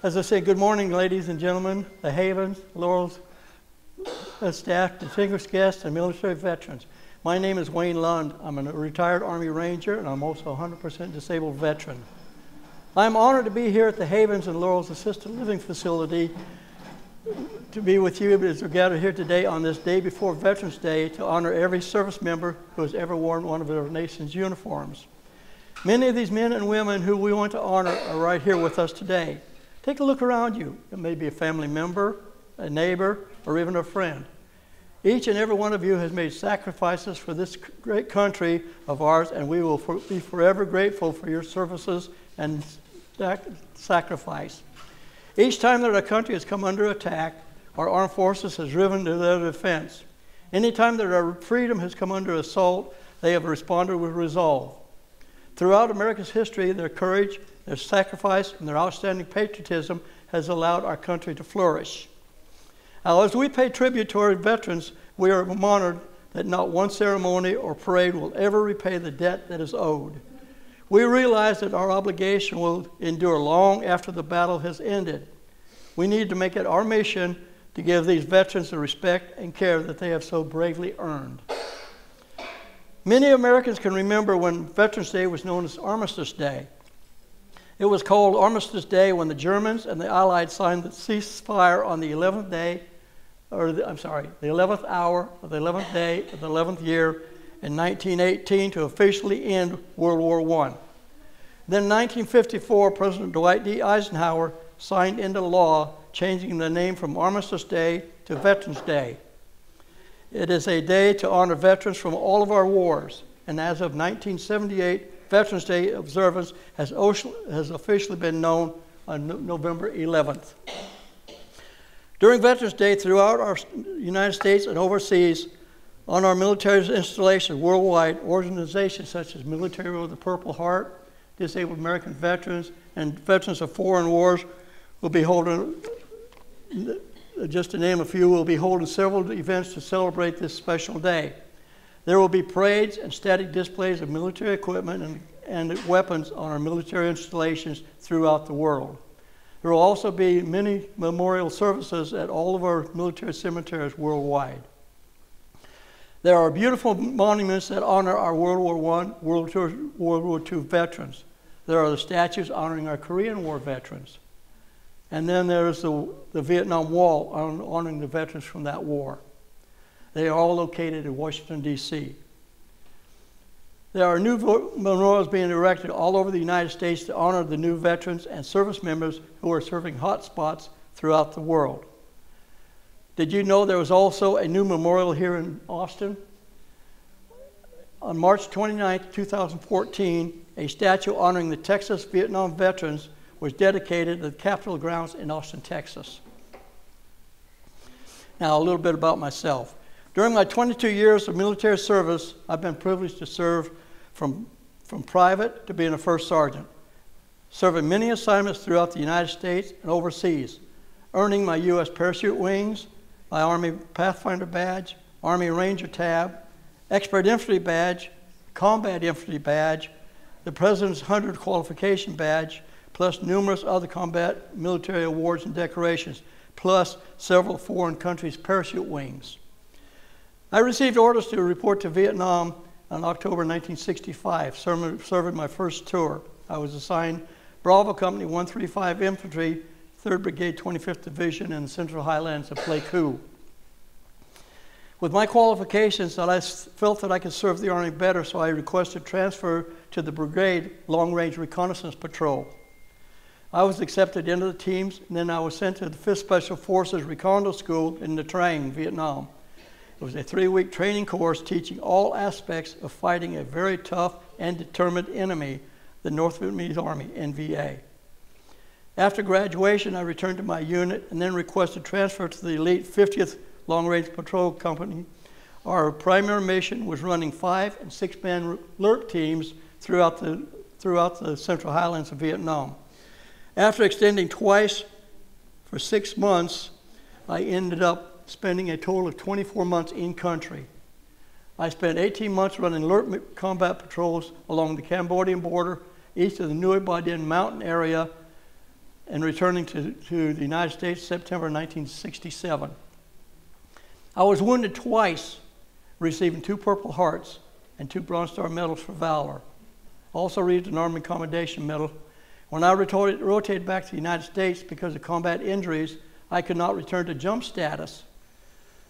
As I say, good morning, ladies and gentlemen, the Havens, Laurel's staff, distinguished guests, and military veterans. My name is Wayne Lund. I'm a retired Army Ranger, and I'm also a 100% disabled veteran. I'm honored to be here at the Havens and Laurel's Assisted Living Facility to be with you as we're gathered here today on this day before Veterans Day to honor every service member who has ever worn one of our nation's uniforms. Many of these men and women who we want to honor are right here with us today. Take a look around you. It may be a family member, a neighbor, or even a friend. Each and every one of you has made sacrifices for this great country of ours, and we will be forever grateful for your services and sacrifice. Each time that our country has come under attack, our armed forces has driven to their defense. Anytime that our freedom has come under assault, they have responded with resolve. Throughout America's history, their courage, their sacrifice, and their outstanding patriotism has allowed our country to flourish. Now, as we pay tribute to our veterans, we are honored that not one ceremony or parade will ever repay the debt that is owed. We realize that our obligation will endure long after the battle has ended. We need to make it our mission to give these veterans the respect and care that they have so bravely earned. Many Americans can remember when Veterans Day was known as Armistice Day. It was called Armistice Day when the Germans and the Allies signed the ceasefire on the 11th hour of the 11th day of the 11th year in 1918 to officially end World War I. Then in 1954, President Dwight D. Eisenhower signed into law changing the name from Armistice Day to Veterans Day. It is a day to honor veterans from all of our wars, and as of 1978, Veterans Day observance has officially been known on November 11th. During Veterans Day, throughout our United States and overseas, on our military installations worldwide, organizations such as Military of the Purple Heart, Disabled American Veterans, and Veterans of Foreign Wars will be holding, just to name a few, will be holding several events to celebrate this special day. There will be parades and static displays of military equipment and weapons on our military installations throughout the world. There will also be many memorial services at all of our military cemeteries worldwide. There are beautiful monuments that honor our World War I, World War II veterans. There are the statues honoring our Korean War veterans. And then there's the Vietnam Wall honoring the veterans from that war. They are all located in Washington, D.C. There are new memorials being erected all over the United States to honor the new veterans and service members who are serving hot spots throughout the world. Did you know there was also a new memorial here in Austin? On March 29, 2014, a statue honoring the Texas Vietnam veterans was dedicated at the Capitol grounds in Austin, Texas. Now, a little bit about myself. During my 22 years of military service, I've been privileged to serve from private to being a first sergeant, serving many assignments throughout the United States and overseas, earning my U.S. Parachute Wings, my Army Pathfinder Badge, Army Ranger Tab, Expert Infantry Badge, Combat Infantry Badge, the President's 100 Qualification Badge, plus numerous other combat military awards and decorations, plus several foreign countries' parachute wings. I received orders to report to Vietnam in October 1965, serving my first tour. I was assigned Bravo Company 135 Infantry, 3rd Brigade, 25th Division in the Central Highlands of Pleiku. With my qualifications, I felt that I could serve the Army better, so I requested transfer to the Brigade Long Range Reconnaissance Patrol. I was accepted into the teams, and then I was sent to the 5th Special Forces Recondo School in Nha Trang, Vietnam. It was a 3-week training course teaching all aspects of fighting a very tough and determined enemy, the North Vietnamese Army, NVA. After graduation, I returned to my unit and then requested transfer to the elite 50th Long Range Patrol Company. Our primary mission was running 5- and 6-man alert teams throughout the Central Highlands of Vietnam. After extending twice for 6 months, I ended up spending a total of 24 months in country. I spent 18 months running alert combat patrols along the Cambodian border, east of the Nui Ba Dinh mountain area, and returning to the United States September 1967. I was wounded twice, receiving 2 Purple Hearts and 2 Bronze Star medals for valor. Also received an Army Commendation Medal. When I rotated back to the United States because of combat injuries, I could not return to jump status.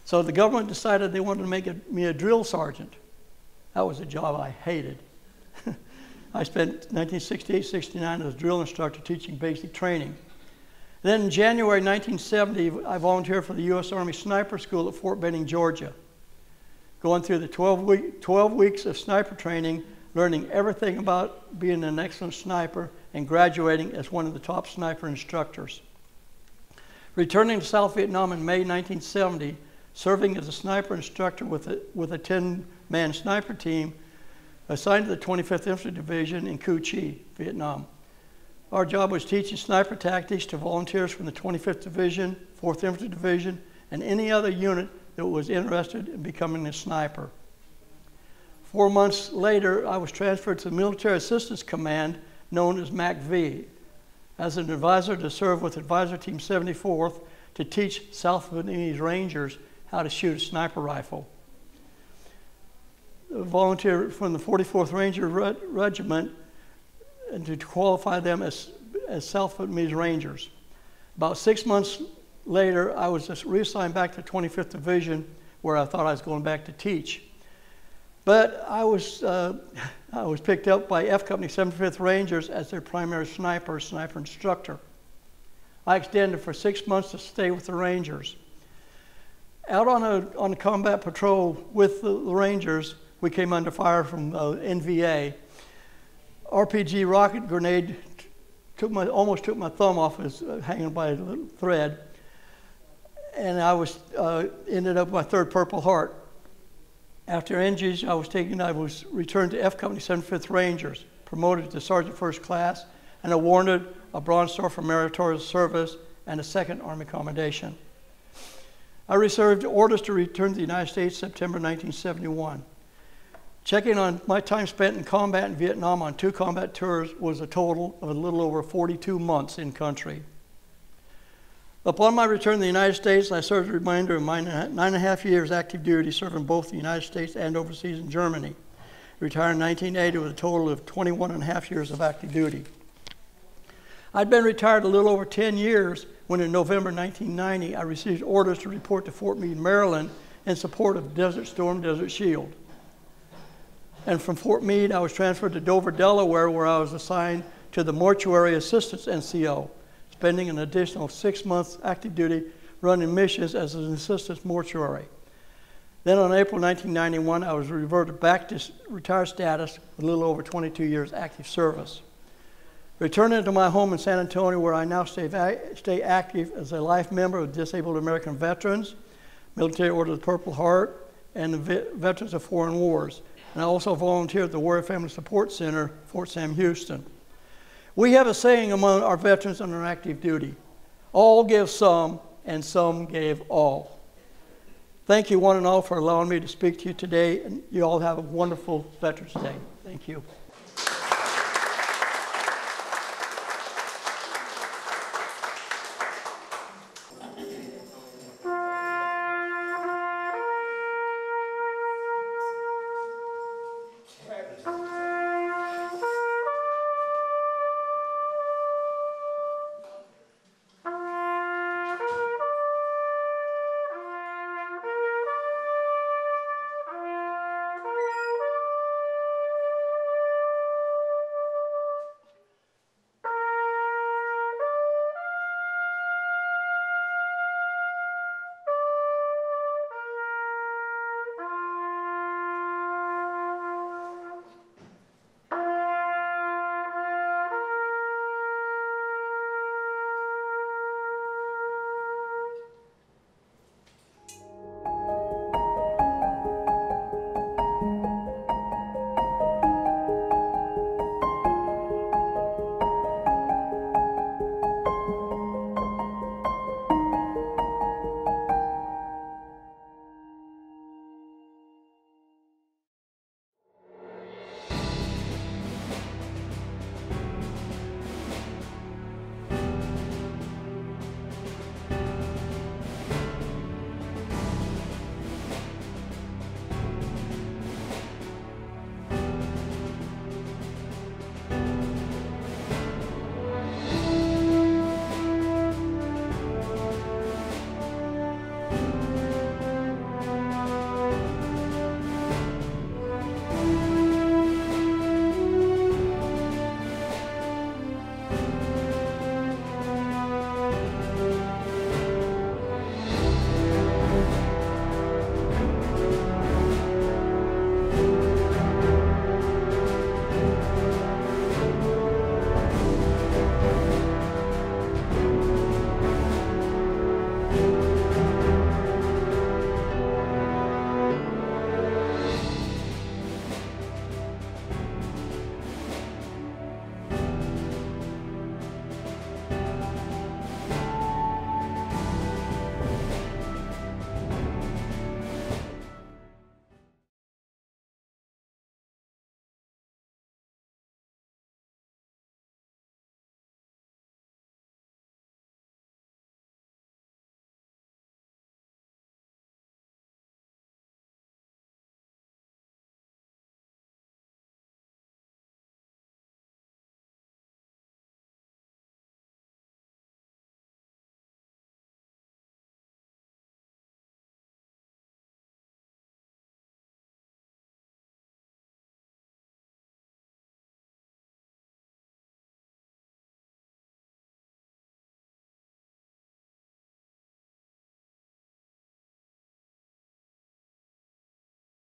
So the government decided they wanted to make me a drill sergeant. That was a job I hated. I spent 1968-69 as a drill instructor teaching basic training. Then in January 1970, I volunteered for the U.S. Army Sniper School at Fort Benning, Georgia. Going through the 12 weeks of sniper training, learning everything about being an excellent sniper, and graduating as one of the top sniper instructors. Returning to South Vietnam in May 1970, serving as a sniper instructor with a 10-man sniper team assigned to the 25th Infantry Division in Cu Chi, Vietnam. Our job was teaching sniper tactics to volunteers from the 25th Division, 4th Infantry Division, and any other unit that was interested in becoming a sniper. 4 months later, I was transferred to the Military Assistance Command, known as MACV, as an advisor to serve with Advisor Team 74th to teach South Vietnamese Rangers how to shoot a sniper rifle. A volunteer from the 44th Ranger Regiment and to qualify them as South Vietnamese Rangers. About 6 months later, I was just reassigned back to 25th Division, where I thought I was going back to teach. But I was picked up by F Company 75th Rangers as their primary sniper instructor. I extended for 6 months to stay with the Rangers. Out on a combat patrol with the Rangers, we came under fire from NVA. RPG rocket grenade almost took my thumb off, as hanging by a little thread, and I ended up with my 3rd Purple Heart. After injuries, I was returned to F Company 75th Rangers, promoted to Sergeant First Class, and awarded a Bronze Star for meritorious service and a 2nd Army Commendation. I received orders to return to the United States September 1971. Checking on my time spent in combat in Vietnam on 2 combat tours was a total of a little over 42 months in country. Upon my return to the United States, I served the remainder of my 9.5 years active duty, serving both the United States and overseas in Germany. Retired in 1980 with a total of 21.5 years of active duty. I'd been retired a little over 10 years when in November 1990, I received orders to report to Fort Meade, Maryland in support of Desert Storm, Desert Shield. And from Fort Meade, I was transferred to Dover, Delaware, where I was assigned to the Mortuary Assistance NCO, spending an additional 6 months active duty running missions as an assistant mortuary. Then on April 1991, I was reverted back to retired status with a little over 22 years active service. Returning to my home in San Antonio, where I now stay active as a life member of Disabled American Veterans, Military Order of the Purple Heart, and the Veterans of Foreign Wars. And I also volunteer at the Warrior Family Support Center, Fort Sam Houston. We have a saying among our veterans on active duty: all give some, and some gave all. Thank you one and all for allowing me to speak to you today, and you all have a wonderful Veterans Day. Thank you.